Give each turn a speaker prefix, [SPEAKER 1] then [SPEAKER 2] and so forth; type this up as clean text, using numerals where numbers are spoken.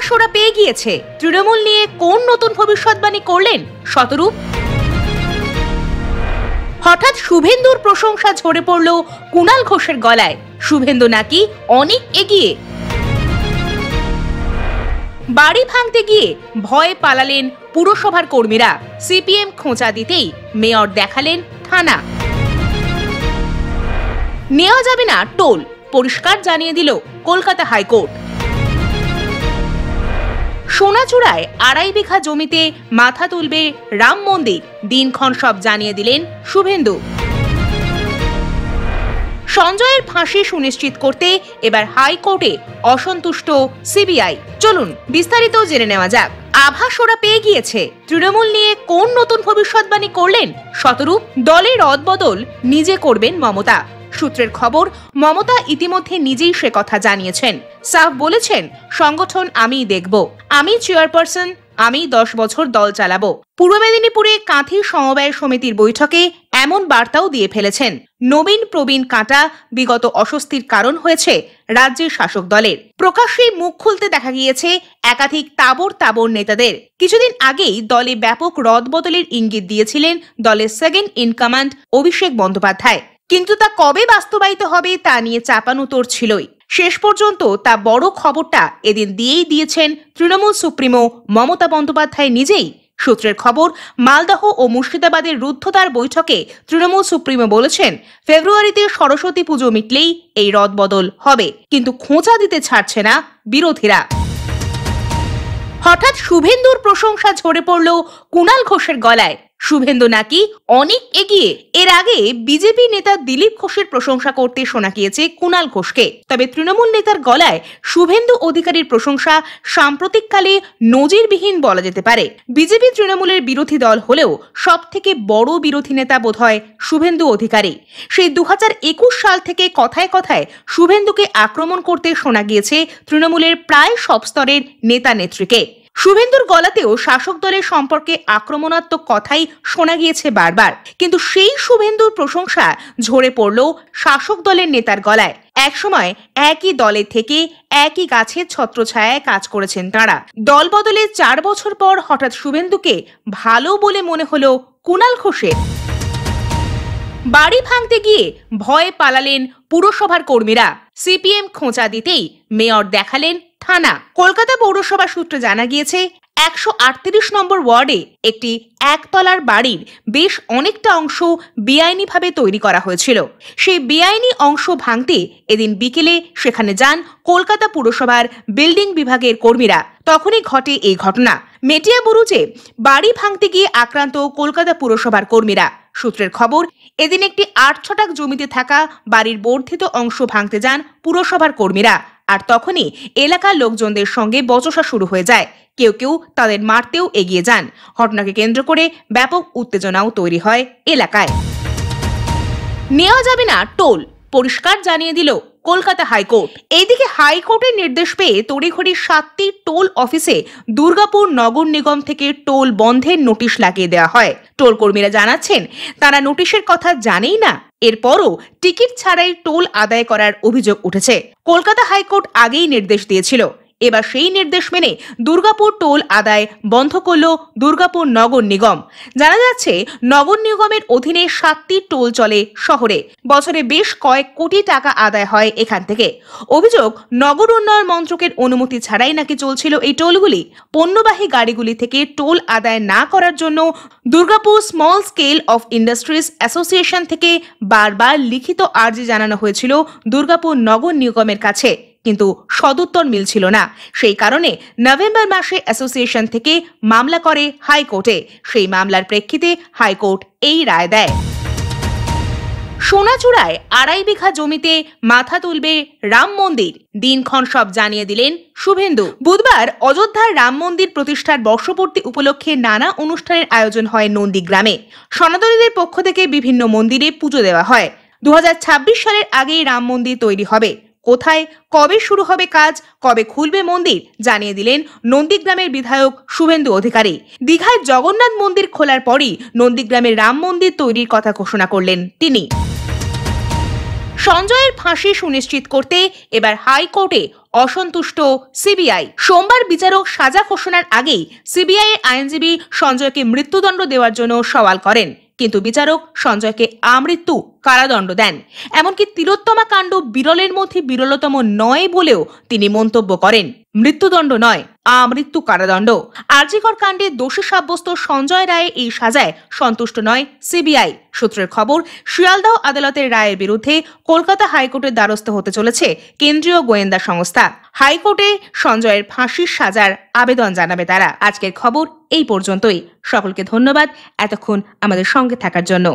[SPEAKER 1] আভাস ওরা পেয়ে গিয়েছে। তৃণমূল নিয়ে কোন নতুন ভবিষ্যৎবাণী করলেন শতরূপ? হঠাৎ শুভেন্দুর প্রশংসা ঝরে পড়ল কুণাল ঘোষের গলায়। শুভেন্দু নাকি অনেক এগিয়ে। বাড়ি ভাঙতে গিয়ে ভয়ে পালালেন পুরসভার কর্মীরা। সিপিএম খোঁচা দিতেই মেয়র দেখালেন থানা। নেওয়া যাবে না টোল, পরিষ্কার জানিয়ে দিল কলকাতা হাইকোর্ট। সোনাচূড়ায় 2.5 বিঘা জমিতে মাথা তুলবে রাম মন্দির, দিনক্ষণ সব জানিয়ে দিলেন শুভেন্দু। সঞ্জয়ের ফাঁসি সুনিশ্চিত করতে এবার হাইকোর্টে অসন্তুষ্ট সিবিআই। চলুন বিস্তারিত জেনে নেওয়া যাক। আভাস ওরা পেয়ে গিয়েছে। তৃণমূল নিয়ে কোন নতুন ভবিষ্যৎবাণী করলেন শতরূপ? দলের রদবদল নিজে করবেন মমতা। সূত্রের খবর, মমতা ইতিমধ্যে নিজেই সে কথা জানিয়েছেন। সাফ বলেছেন, সংগঠন আমিই দেখব, আমি চেয়ারপারসন, আমি 10 বছর দল চালাবো। পূর্ব মেদিনীপুরে কাঁথি সমবায় সমিতির বৈঠকে এমন বার্তাও দিয়ে ফেলেছেন। নবীন প্রবীণ কাঁটা বিগত অস্বস্তির কারণ হয়েছে রাজ্যের শাসক দলের। প্রকাশ্যেই মুখ খুলতে দেখা গিয়েছে একাধিক তাবর নেতাদের। কিছুদিন আগেই দলে ব্যাপক রদবদলের ইঙ্গিত দিয়েছিলেন দলের second in command Abhishek Bandyopadhyay. কিন্তু তা কবে বাস্তবায়িত হবে তা নিয়ে চাপানুতোর ছিলই। শেষ পর্যন্ত তা বড় খবরটা এদিন দিয়েই দিয়েছেন তৃণমূল সুপ্রিমো মমতা বন্দ্যোপাধ্যায় নিজেই। সূত্রের খবর, মালদহ ও মুর্শিদাবাদের রুদ্ধদ্বার বৈঠকে তৃণমূল সুপ্রিমো বলেছেন, ফেব্রুয়ারিতে সরস্বতী পুজো মিটলেই এই রদবদল হবে। কিন্তু খোঁচা দিতে ছাড়ছে না বিরোধীরা। হঠাৎ শুভেন্দুর প্রশংসা ঝরে পড়ল কুণাল ঘোষের গলায়। শুভেন্দু নাকি অনেক এগিয়ে। এর আগে বিজেপি নেতা দিলীপ ঘোষের প্রশংসা করতে শোনা গিয়েছে কুণাল ঘোষকে। তবে তৃণমূল নেতার গলায় শুভেন্দু অধিকারীর প্রশংসা সাম্প্রতিককালে নজিরবিহীন বলা যেতে পারে। বিজেপি তৃণমূলের বিরোধী দল হলেও সব থেকে বড় বিরোধী নেতা বোধহয় শুভেন্দু অধিকারী। সেই 2021 সাল থেকে কথায় কথায় শুভেন্দুকে আক্রমণ করতে শোনা গিয়েছে তৃণমূলের প্রায় সব স্তরের নেতা নেত্রীকে। শুভেন্দুর গলাতেও শাসক দলের সম্পর্কে আক্রমণাত্মক কথাই শোনা গিয়েছে বারবার। কিন্তু সেই শুভেন্দুর প্রশংসা ঝরে পড়ল শাসক দলের নেতার গলায়। একসময় একই দলে থেকে একই গাছের ছত্রছায়ায় কাজ করেছেন তাঁরা। দল বদলে 4 বছর পর হঠাৎ শুভেন্দুকে ভালো বলে মনে হলো কুণাল ঘোষের। বাড়ি ভাঙতে গিয়ে ভয়ে পালালেন পুরসভার কর্মীরা। সিপিএম খোঁচা দিতেই মেয়র দেখালেন থানা। কলকাতা পৌরসভা সূত্রে জানা গিয়েছে, 138 নম্বর ওয়ার্ডে একটি একতলার বাড়ির বেশ অনেকটা অংশ বেআইনিভাবে তৈরি করা হয়েছিল। সেই বেআইনি অংশ ভাঙতে এদিন বিকেলে সেখানে যান কলকাতা পুরসভার বিল্ডিং বিভাগের কর্মীরা। তখনই ঘটে এই ঘটনা। মেটিয়াবুরুজে বাড়ি ভাঙতে গিয়ে আক্রান্ত কলকাতা পুরসভার কর্মীরা। সূত্রের খবর, এদিন একটি 8 ছটাক জমিতে থাকা বাড়ির বর্ধিত অংশ ভাঙতে যান পুরসভার কর্মীরা। আর তখনই এলাকার লোকজনদের সঙ্গে বচসা শুরু হয়ে যায়। কেউ কেউ তাদের মারতেও এগিয়ে যান। ঘটনাকে কেন্দ্র করে ব্যাপক উত্তেজনাও তৈরি হয় এলাকায়। নেওয়া যাবে না টোল, পরিষ্কার জানিয়ে দিল কলকাতা হাইকোর্ট। এইদিকে হাইকোর্টের নির্দেশ পেয়ে তড়িঘড়ি 7টি টোল অফিসে দুর্গাপুর নগর নিগম থেকে টোল বন্ধের নোটিশ লাগিয়ে দেওয়া হয়। টোল কর্মীরা জানাচ্ছেন, তারা নোটিশের কথা জানেই না। এরপরও টিকিট ছাড়াই টোল আদায় করার অভিযোগ উঠেছে। কলকাতা হাইকোর্ট আগেই নির্দেশ দিয়েছিল। এবার সেই নির্দেশ মেনে দুর্গাপুর টোল আদায় বন্ধ করল দুর্গাপুর নগর নিগম। জানা যাচ্ছে, নগর নিগমের অধীনে 7টি টোল চলে শহরে। বছরে বেশ কয়েক কোটি টাকা আদায় হয় এখান থেকে। অভিযোগ, নগর উন্নয়ন মন্ত্রকের অনুমতি ছাড়াই নাকি চলছিল এই টোলগুলি। পণ্যবাহী গাড়িগুলি থেকে টোল আদায় না করার জন্য Durgapur small scale of industries association থেকে বারবার লিখিত আর্জি জানানো হয়েছিল দুর্গাপুর নগর নিগমের কাছে, কিন্তু সদুত্তর মিলছিল না। সেই কারণে নভেম্বর মাসে অ্যাসোসিয়েশন থেকে মামলা করে হাইকোর্টে। সেই মামলার প্রেক্ষিতে হাইকোর্ট এই রায় দেয়। সোনাচূড়ায় 2.5 বিঘা জমিতে মাথা তুলবে রাম মন্দির, দিনক্ষণ সব জানিয়ে দিলেন শুভেন্দু। বুধবার অযোধ্যার রাম মন্দির প্রতিষ্ঠার বর্ষপূর্তি উপলক্ষে নানা অনুষ্ঠানের আয়োজন হয় নন্দীগ্রামে। সনাতনীদের পক্ষ থেকে বিভিন্ন মন্দিরে পুজো দেওয়া হয়। 2026 সালের আগেই রাম মন্দির তৈরি হবে। কোথায়, কবে শুরু হবে কাজ, কবে খুলবে মন্দির জানিয়ে দিলেন নন্দীগ্রামের বিধায়ক শুভেন্দু অধিকারী। দীঘায় জগন্নাথ মন্দির খোলার পরই নন্দীগ্রামের রাম মন্দির তৈরির কথা ঘোষণা করলেন তিনি। সঞ্জয়ের ফাঁসি সুনিশ্চিত করতে এবার হাইকোর্টে অসন্তুষ্ট সিবিআই। সোমবার বিচারক সাজা ঘোষণার আগেই সিবিআই এর আইনজীবী সঞ্জয়কে মৃত্যুদণ্ড দেওয়ার জন্য সওয়াল করেন, কিন্তু বিচারক সঞ্জয়কে আমৃত্যু কারাদণ্ড দেন। এমনকি তিলোত্তমা কাণ্ড বিরলের মধ্যে বিরলতম নয় বলেও তিনি মন্তব্য করেন। মৃত্যুদণ্ড নয়, আমৃত্যু কারাদণ্ড। আরজি কর কাণ্ডে দোষী সাব্যস্ত সঞ্জয় রায়ের এই সাজায় সন্তুষ্ট নয় সিবিআই। সূত্রের খবর, শিয়ালদহ আদালতের রায়ের বিরুদ্ধে কলকাতা হাইকোর্টের দ্বারস্থ হতে চলেছে কেন্দ্রীয় গোয়েন্দা সংস্থা। হাইকোর্টে সঞ্জয়ের ফাঁসির সাজার আবেদন জানাবে তারা। আজকের খবর এই পর্যন্তই। সকলকে ধন্যবাদ এতক্ষণ আমাদের সঙ্গে থাকার জন্য।